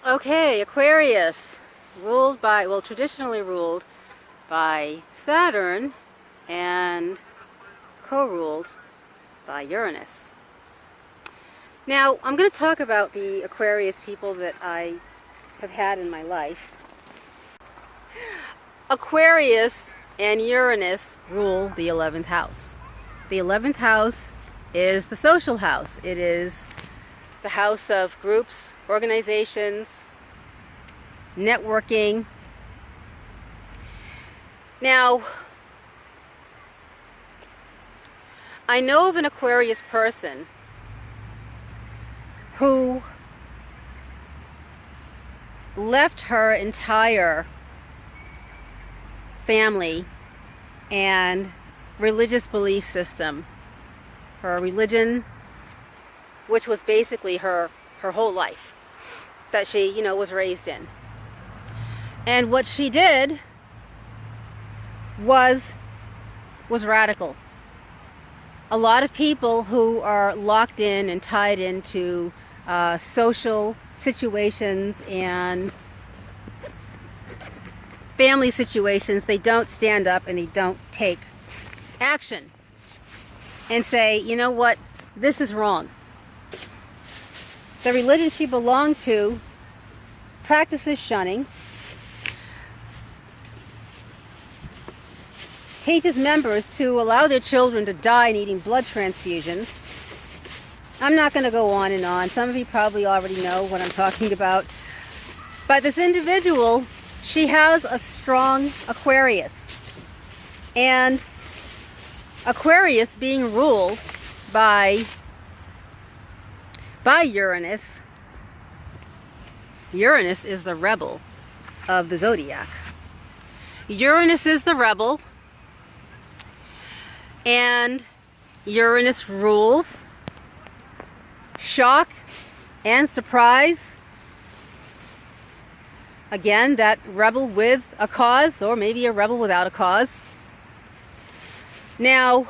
Okay, Aquarius, traditionally ruled by Saturn and co-ruled by Uranus. Now, I'm going to talk about the Aquarius people that I have had in my life. Aquarius and Uranus rule the 11th house. The 11th house is the social house. It is the house of groups, organizations, networking. Now, I know of an Aquarius person who left her entire family and religious belief system, her religion, which was basically her whole life that she, was raised in. And what she did was radical. A lot of people who are locked in and tied into social situations and family situations, they don't stand up and they don't take action and say, you know what, this is wrong. The religion she belonged to practices shunning, teaches members to allow their children to die needing blood transfusions. I'm not going to go on and on. Some of you probably already know what I'm talking about. But this individual, she has a strong Aquarius. And Aquarius being ruled by Uranus. Uranus is the rebel of the zodiac. Uranus is the rebel, and Uranus rules shock and surprise. Again, that rebel with a cause, or maybe a rebel without a cause. Now,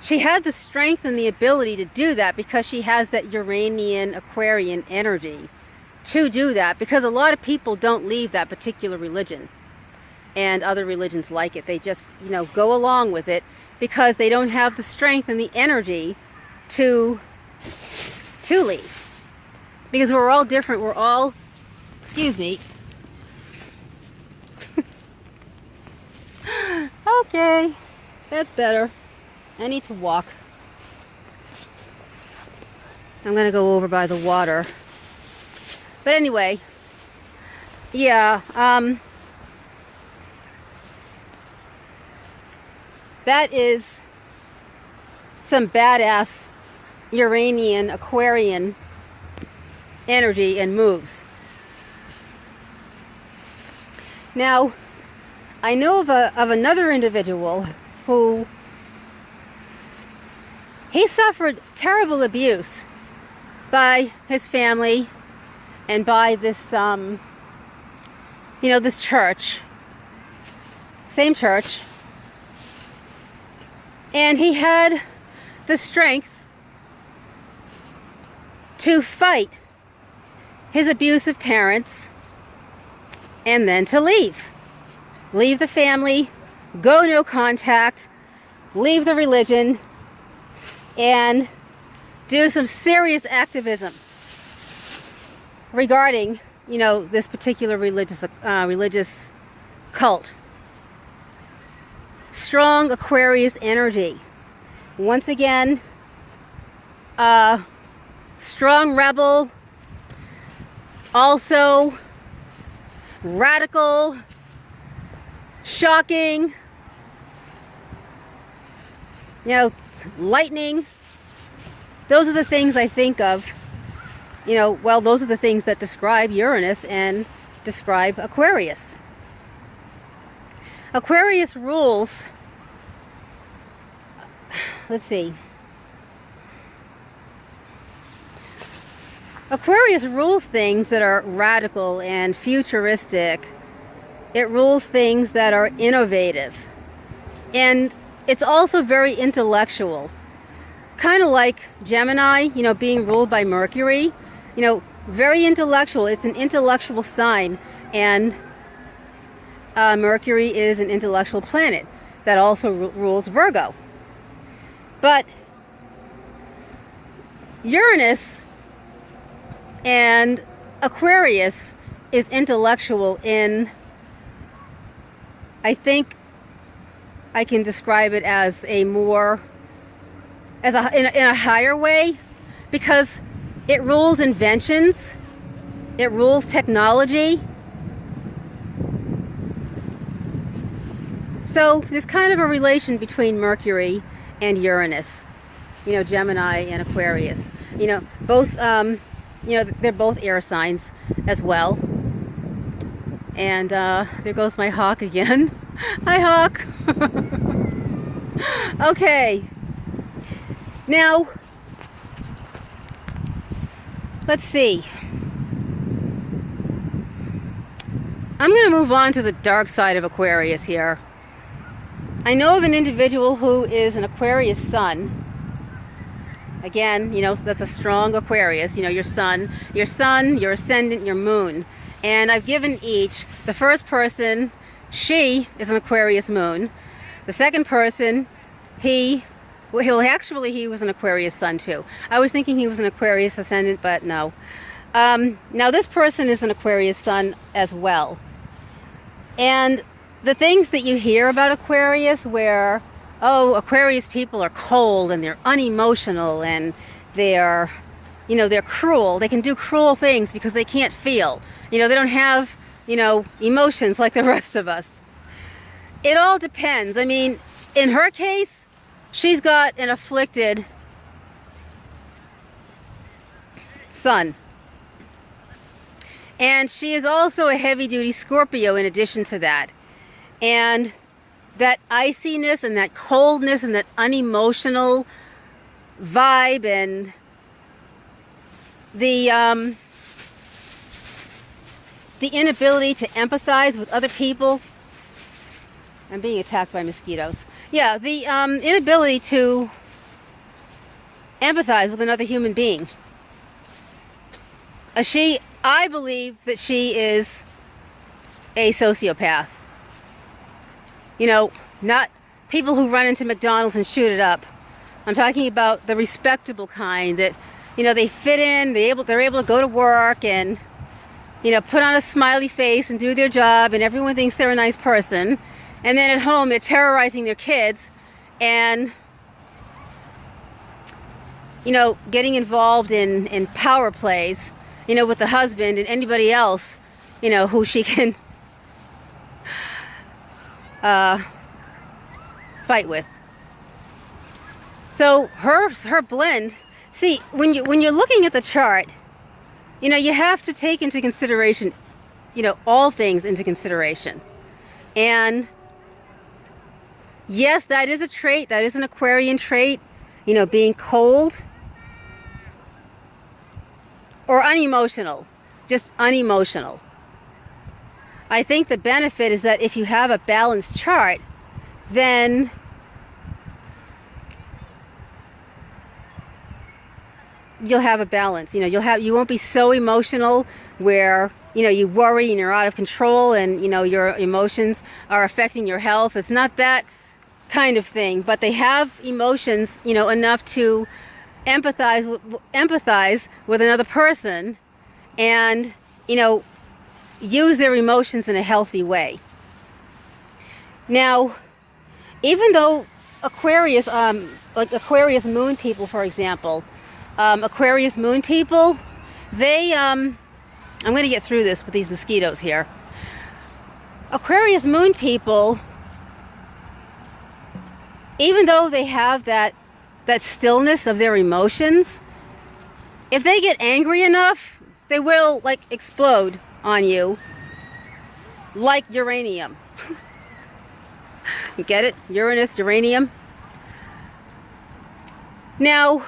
she had the strength and the ability to do that because she has that Uranian Aquarian energy to do that, because a lot of people don't leave that particular religion and other religions like it. They just, go along with it because they don't have the strength and the energy to leave. Because we're all different. We're all, excuse me. Okay, that's better. I need to walk. I'm going to go over by the water. But anyway, yeah, that is some badass Uranian Aquarian energy and moves. Now, I know of another individual who he suffered terrible abuse by his family and by this, this church, same church. And he had the strength to fight his abusive parents and then to leave the family, go no contact, leave the religion, and do some serious activism regarding, this particular religious cult. Strong Aquarius energy. Once again, strong rebel, also radical, shocking, lightning. Those are the things I think of, those are the things that describe Uranus and describe Aquarius. Aquarius rules, let's see. Aquarius rules things that are radical and futuristic. It rules things that are innovative. And it's also very intellectual. Kind of like Gemini, being ruled by Mercury. Very intellectual. It's an intellectual sign, and Mercury is an intellectual planet that also rules Virgo. But Uranus and Aquarius is intellectual in, I think I can describe it as a more, in a higher way, because it rules inventions, it rules technology. So there's kind of a relation between Mercury and Uranus, Gemini and Aquarius. Both, they're both air signs as well. And there goes my hawk again. Hi, hawk. Okay. Now, let's see. I'm going to move on to the dark side of Aquarius here. I know of an individual who is an Aquarius sun. Again, that's a strong Aquarius. Your sun, your ascendant, your moon. And I've given each. The first person, she is an Aquarius moon. The second person, he was an Aquarius sun too. I was thinking he was an Aquarius ascendant, but no. Now this person is an Aquarius sun as well. And the things that you hear about Aquarius where, oh, Aquarius people are cold and they're unemotional and they're cruel. They can do cruel things because they can't feel. They don't have, emotions like the rest of us. It all depends. I mean, in her case, she's got an afflicted sun. And she is also a heavy-duty Scorpio in addition to that. And that iciness and that coldness and that unemotional vibe and the inability to empathize with other people. I'm being attacked by mosquitoes. Yeah, the inability to empathize with another human being. I believe that she is a sociopath. Not people who run into McDonald's and shoot it up. I'm talking about the respectable kind that, they fit in, they're able to go to work and, put on a smiley face and do their job and everyone thinks they're a nice person. And then at home they're terrorizing their kids and, getting involved in power plays, with the husband and anybody else, who she can fight with. So her blend. See, when you're looking at the chart, you have to take into consideration, all things into consideration. And yes, that is a trait. That is an Aquarian trait. Being cold or unemotional, just unemotional. I think the benefit is that if you have a balanced chart, then you'll have a balance. You won't be so emotional where, you worry and you're out of control and, your emotions are affecting your health. It's not that kind of thing, but they have emotions, enough to empathize with another person and, use their emotions in a healthy way. Now, even though Aquarius, like Aquarius moon people, for example, Aquarius moon people, they, I'm going to get through this with these mosquitoes here. Aquarius moon people, even though they have that stillness of their emotions, if they get angry enough, they will explode on you like uranium. You get it? Uranus, uranium. Now,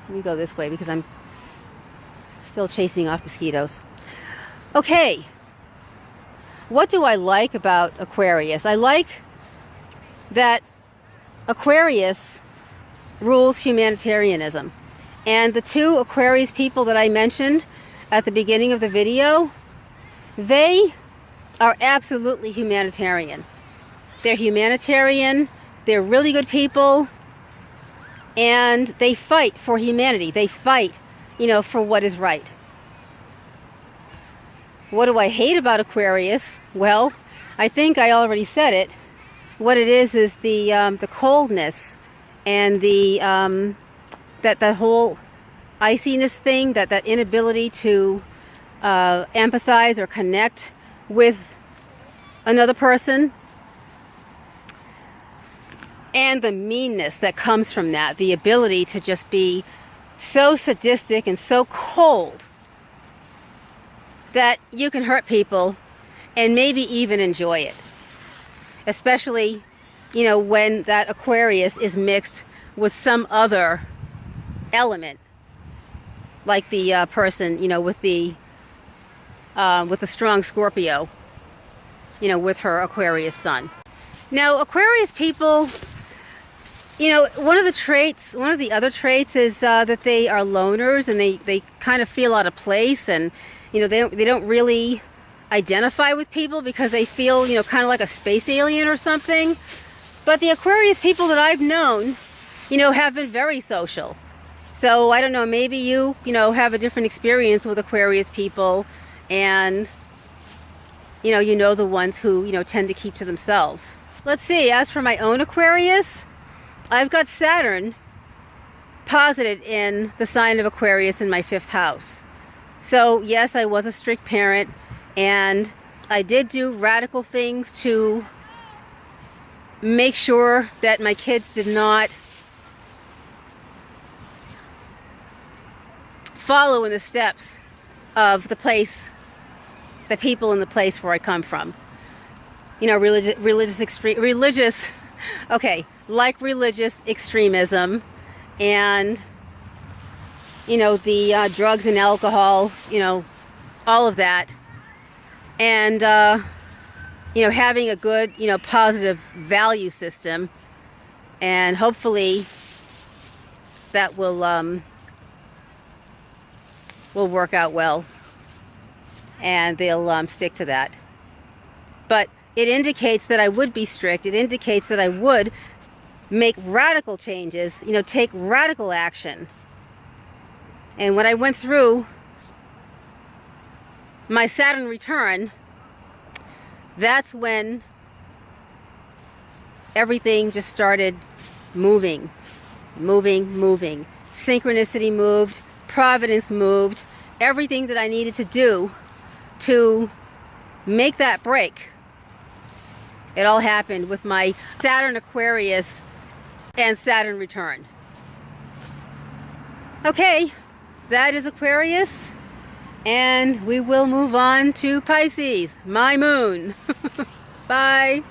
let me go this way because I'm still chasing off mosquitoes. Okay, what do I like about Aquarius? I like that Aquarius rules humanitarianism. And the two Aquarius people that I mentioned at the beginning of the video, they are absolutely humanitarian. They're humanitarian, they're really good people, and they fight for humanity. They fight, for what is right. What do I hate about Aquarius? Well, I think I already said it. What it is the coldness and that whole iciness thing, that inability to empathize or connect with another person, and the meanness that comes from that, the ability to just be so sadistic and so cold that you can hurt people and maybe even enjoy it. Especially, when that Aquarius is mixed with some other element, like the person, with the strong Scorpio, with her Aquarius sun. Now, Aquarius people, one of the other traits is that they are loners, and they kind of feel out of place, and they don't really identify with people because they feel kind of like a space alien or something. But the Aquarius people that I've known have been very social. So I don't know, maybe you have a different experience with Aquarius people, and you know the ones who tend to keep to themselves. Let's see, as for my own Aquarius, I've got Saturn posited in the sign of Aquarius in my 5th house. So yes, I was a strict parent, and I did do radical things to make sure that my kids did not follow in the steps of the people in the place where I come from. Religious extremism, and the drugs and alcohol, all of that, and having a good positive value system, and hopefully that will work out well, and they'll stick to that. But it indicates that I would be strict. It indicates that I would make radical changes, take radical action. And when I went through my Saturn return, that's when everything just started moving. Synchronicity moved, providence moved, everything that I needed to do to make that break. It all happened with my Saturn Aquarius and Saturn return. Okay, that is Aquarius, and we will move on to Pisces, my moon. Bye.